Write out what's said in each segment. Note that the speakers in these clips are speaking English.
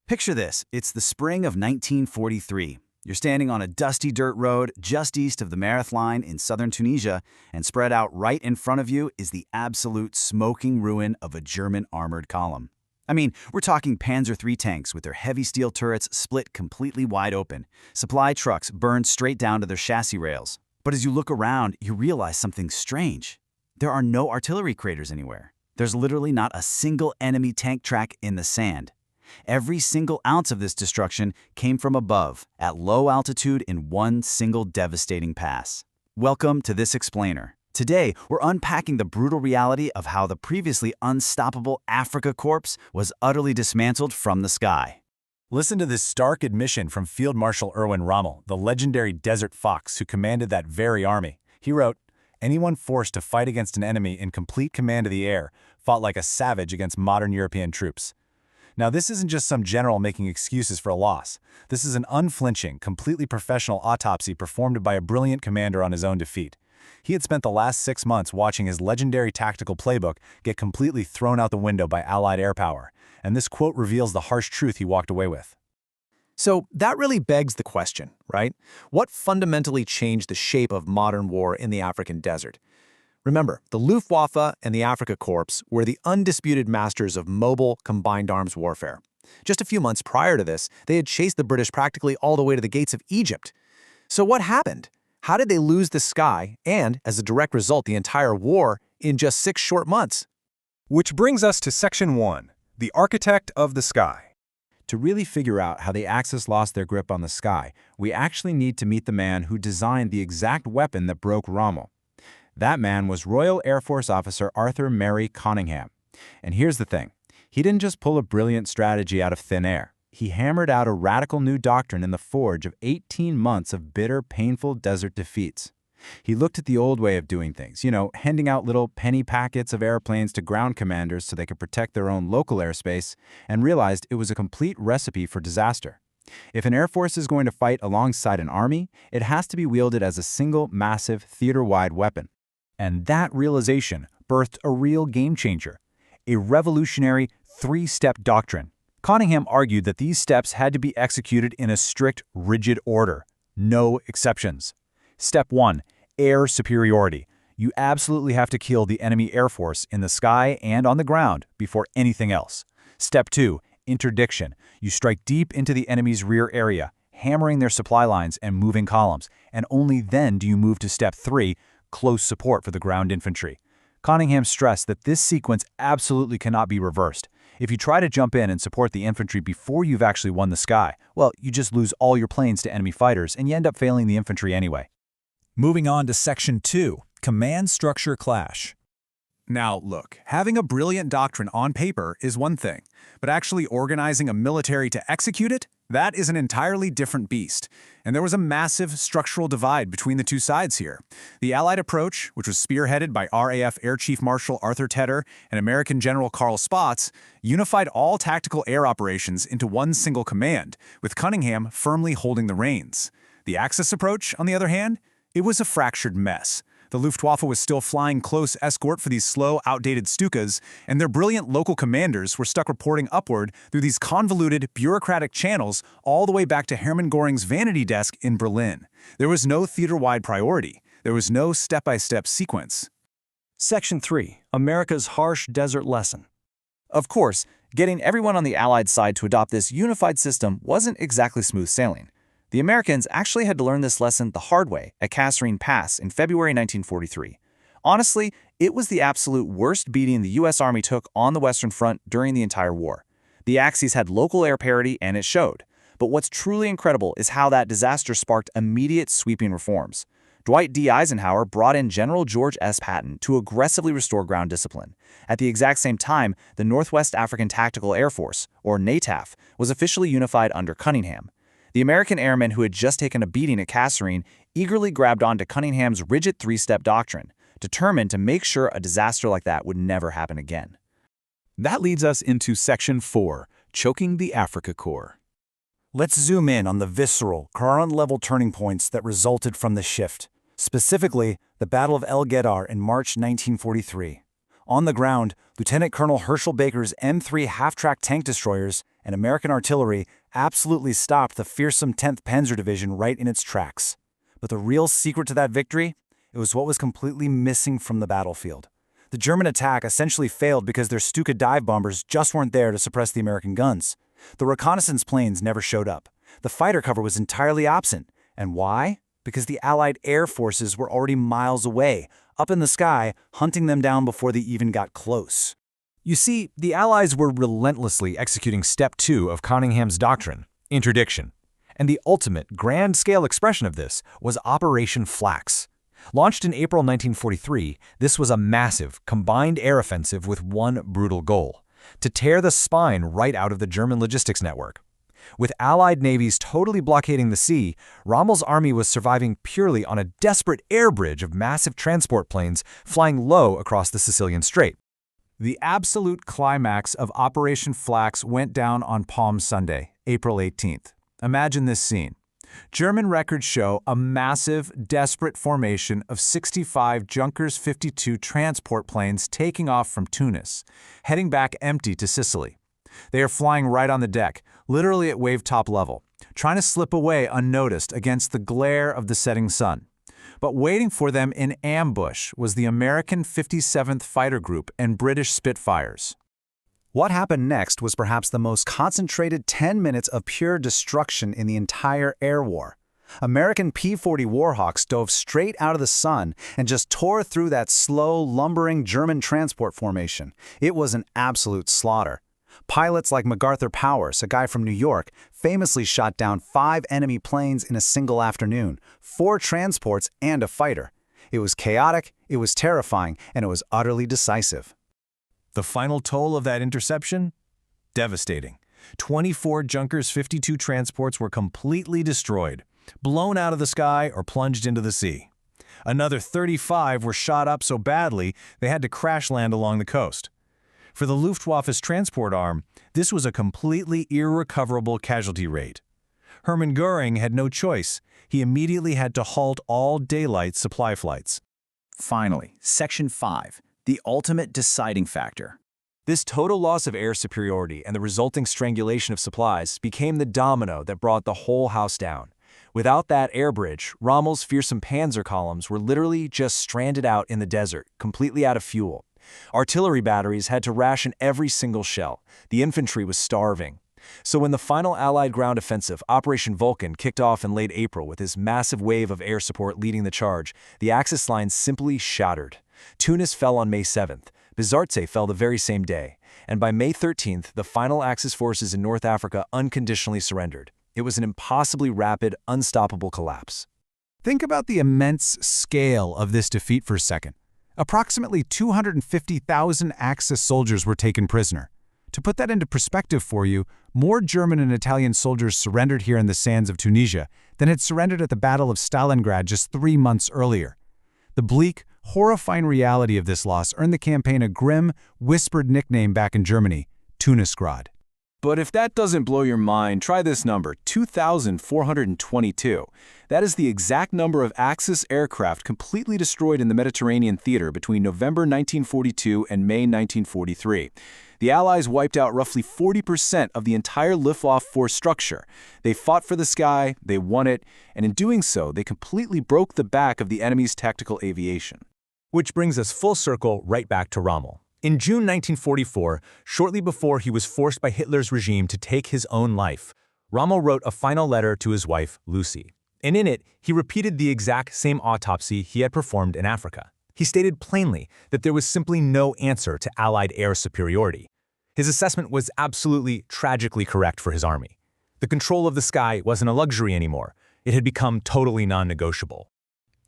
Picture this, it's the spring of 1943. You're standing on a dusty dirt road just east of the Mareth line in southern Tunisia, and spread out right in front of you is the absolute smoking ruin of a German armored column. I mean, we're talking Panzer III tanks with their heavy steel turrets split completely wide open, supply trucks burned straight down to their chassis rails. But as you look around, you realize something strange. There are no artillery craters anywhere. There's literally not a single enemy tank track in the sand. Every single ounce of this destruction came from above, at low altitude in one single devastating pass. Welcome to This Explainer. Today, we're unpacking the brutal reality of how the previously unstoppable Afrika Korps was utterly dismantled from the sky. Listen to this stark admission from Field Marshal Erwin Rommel, the legendary Desert Fox who commanded that very army. He wrote, "Anyone forced to fight against an enemy in complete command of the air fought like a savage against modern European troops." Now, this isn't just some general making excuses for a loss. This is an unflinching, completely professional autopsy performed by a brilliant commander on his own defeat. He had spent the last 6 months watching his legendary tactical playbook get completely thrown out the window by Allied air power, and this quote reveals the harsh truth he walked away with. So that really begs the question, right? What fundamentally changed the shape of modern war in the African desert? Remember, the Luftwaffe and the Afrika Korps were the undisputed masters of mobile, combined arms warfare. Just a few months prior to this, they had chased the British practically all the way to the gates of Egypt. So what happened? How did they lose the sky and, as a direct result, the entire war in just 6 short months? Which brings us to Section 1, the architect of the sky. To really figure out how the Axis lost their grip on the sky, we actually need to meet the man who designed the exact weapon that broke Rommel. That man was Royal Air Force officer Arthur Mary Conyngham. And here's the thing, he didn't just pull a brilliant strategy out of thin air. He hammered out a radical new doctrine in the forge of 18 months of bitter, painful desert defeats. He looked at the old way of doing things, handing out little penny packets of airplanes to ground commanders so they could protect their own local airspace, and realized it was a complete recipe for disaster. If an air force is going to fight alongside an army, it has to be wielded as a single, massive, theater-wide weapon. And that realization birthed a real game-changer, a revolutionary 3-step doctrine. Conyngham argued that these steps had to be executed in a strict, rigid order, no exceptions. Step 1, air superiority. You absolutely have to kill the enemy air force in the sky and on the ground before anything else. Step 2, interdiction. You strike deep into the enemy's rear area, hammering their supply lines and moving columns, and only then do you move to Step 3, close support for the ground infantry. Conyngham stressed that this sequence absolutely cannot be reversed. If you try to jump in and support the infantry before you've actually won the sky, well, you just lose all your planes to enemy fighters and you end up failing the infantry anyway. Moving on to Section 2, command structure clash. Now look, having a brilliant doctrine on paper is one thing, but actually organizing a military to execute it, that is an entirely different beast. And there was a massive structural divide between the two sides here. The Allied approach, which was spearheaded by RAF Air Chief Marshal Arthur Tedder and American General Carl Spaatz, unified all tactical air operations into one single command, with Conyngham firmly holding the reins. The Axis approach, on the other hand, it was a fractured mess. The Luftwaffe was still flying close escort for these slow, outdated Stukas, and their brilliant local commanders were stuck reporting upward through these convoluted, bureaucratic channels all the way back to Hermann Göring's vanity desk in Berlin. There was no theater-wide priority. There was no step-by-step sequence. Section 3, America's harsh desert lesson. Of course, getting everyone on the Allied side to adopt this unified system wasn't exactly smooth sailing. The Americans actually had to learn this lesson the hard way at Kasserine Pass in February 1943. Honestly, it was the absolute worst beating the U.S. Army took on the Western Front during the entire war. The Axis had local air parity, and it showed. But what's truly incredible is how that disaster sparked immediate sweeping reforms. Dwight D. Eisenhower brought in General George S. Patton to aggressively restore ground discipline. At the exact same time, the Northwest African Tactical Air Force, or NATAF, was officially unified under Conyngham. The American airmen who had just taken a beating at Kasserine eagerly grabbed onto Cunningham's rigid 3-step doctrine, determined to make sure a disaster like that would never happen again. That leads us into Section 4, choking the Afrika Korps. Let's zoom in on the visceral, ground-level turning points that resulted from the shift. Specifically, the Battle of El Ghedar in March 1943. On the ground, Lieutenant Colonel Herschel Baker's M3 half-track tank destroyers and American artillery absolutely stopped the fearsome 10th Panzer Division right in its tracks. But the real secret to that victory? It was what was completely missing from the battlefield. The German attack essentially failed because their Stuka dive bombers just weren't there to suppress the American guns. The reconnaissance planes never showed up. The fighter cover was entirely absent. And why? Because the Allied air forces were already miles away, up in the sky, hunting them down before they even got close. You see, the Allies were relentlessly executing Step 2 of Cunningham's doctrine, interdiction. And the ultimate, grand-scale expression of this was Operation Flax. Launched in April 1943, this was a massive, combined air offensive with one brutal goal: to tear the spine right out of the German logistics network. With Allied navies totally blockading the sea, Rommel's army was surviving purely on a desperate air bridge of massive transport planes flying low across the Sicilian Strait. The absolute climax of Operation Flax went down on Palm Sunday, April 18th. Imagine this scene. German records show a massive, desperate formation of 65 Junkers 52 transport planes taking off from Tunis, heading back empty to Sicily. They are flying right on the deck, literally at wave-top level, trying to slip away unnoticed against the glare of the setting sun. But waiting for them in ambush was the American 57th Fighter Group and British Spitfires. What happened next was perhaps the most concentrated 10 minutes of pure destruction in the entire air war. American P-40 Warhawks dove straight out of the sun and just tore through that slow, lumbering German transport formation. It was an absolute slaughter. Pilots like MacArthur Powers, a guy from New York, famously shot down 5 enemy planes in a single afternoon, 4 transports and a fighter. It was chaotic, it was terrifying, and it was utterly decisive. The final toll of that interception? Devastating. 24 Junkers 52 transports were completely destroyed, blown out of the sky or plunged into the sea. Another 35 were shot up so badly they had to crash land along the coast. For the Luftwaffe's transport arm, this was a completely irrecoverable casualty rate. Hermann Göring had no choice. He immediately had to halt all daylight supply flights. Finally, Section 5. The ultimate deciding factor. This total loss of air superiority and the resulting strangulation of supplies became the domino that brought the whole house down. Without that air bridge, Rommel's fearsome Panzer columns were literally just stranded out in the desert, completely out of fuel. Artillery batteries had to ration every single shell. The infantry was starving. So when the final Allied ground offensive, Operation Vulcan, kicked off in late April with his massive wave of air support leading the charge, the Axis line simply shattered. Tunis fell on May 7th, Bizartse fell the very same day, and by May 13th, the final Axis forces in North Africa unconditionally surrendered. It was an impossibly rapid, unstoppable collapse. Think about the immense scale of this defeat for a second. Approximately 250,000 Axis soldiers were taken prisoner. To put that into perspective for you, more German and Italian soldiers surrendered here in the sands of Tunisia than had surrendered at the Battle of Stalingrad just 3 months earlier. The bleak, horrifying reality of this loss earned the campaign a grim, whispered nickname back in Germany: Tunisgrad. But if that doesn't blow your mind, try this number, 2,422. That is the exact number of Axis aircraft completely destroyed in the Mediterranean theater between November 1942 and May 1943. The Allies wiped out roughly 40% of the entire Luftwaffe force structure. They fought for the sky, they won it, and in doing so, they completely broke the back of the enemy's tactical aviation. Which brings us full circle right back to Rommel. In June 1944, shortly before he was forced by Hitler's regime to take his own life, Rommel wrote a final letter to his wife, Lucy. And in it, he repeated the exact same autopsy he had performed in Africa. He stated plainly that there was simply no answer to Allied air superiority. His assessment was absolutely tragically correct for his army. The control of the sky wasn't a luxury anymore. It had become totally non-negotiable.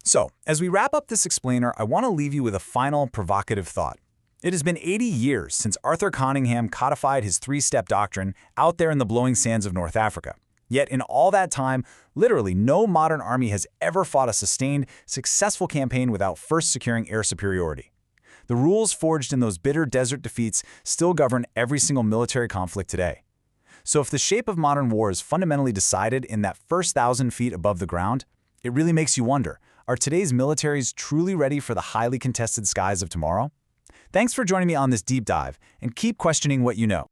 So, as we wrap up this explainer, I want to leave you with a final provocative thought. It has been 80 years since Arthur Cunningham codified his 3-step doctrine out there in the blowing sands of North Africa. Yet in all that time, literally no modern army has ever fought a sustained, successful campaign without first securing air superiority. The rules forged in those bitter desert defeats still govern every single military conflict today. So if the shape of modern war is fundamentally decided in that first 1,000 feet above the ground, it really makes you wonder, are today's militaries truly ready for the highly contested skies of tomorrow? Thanks for joining me on this deep dive, and keep questioning what you know.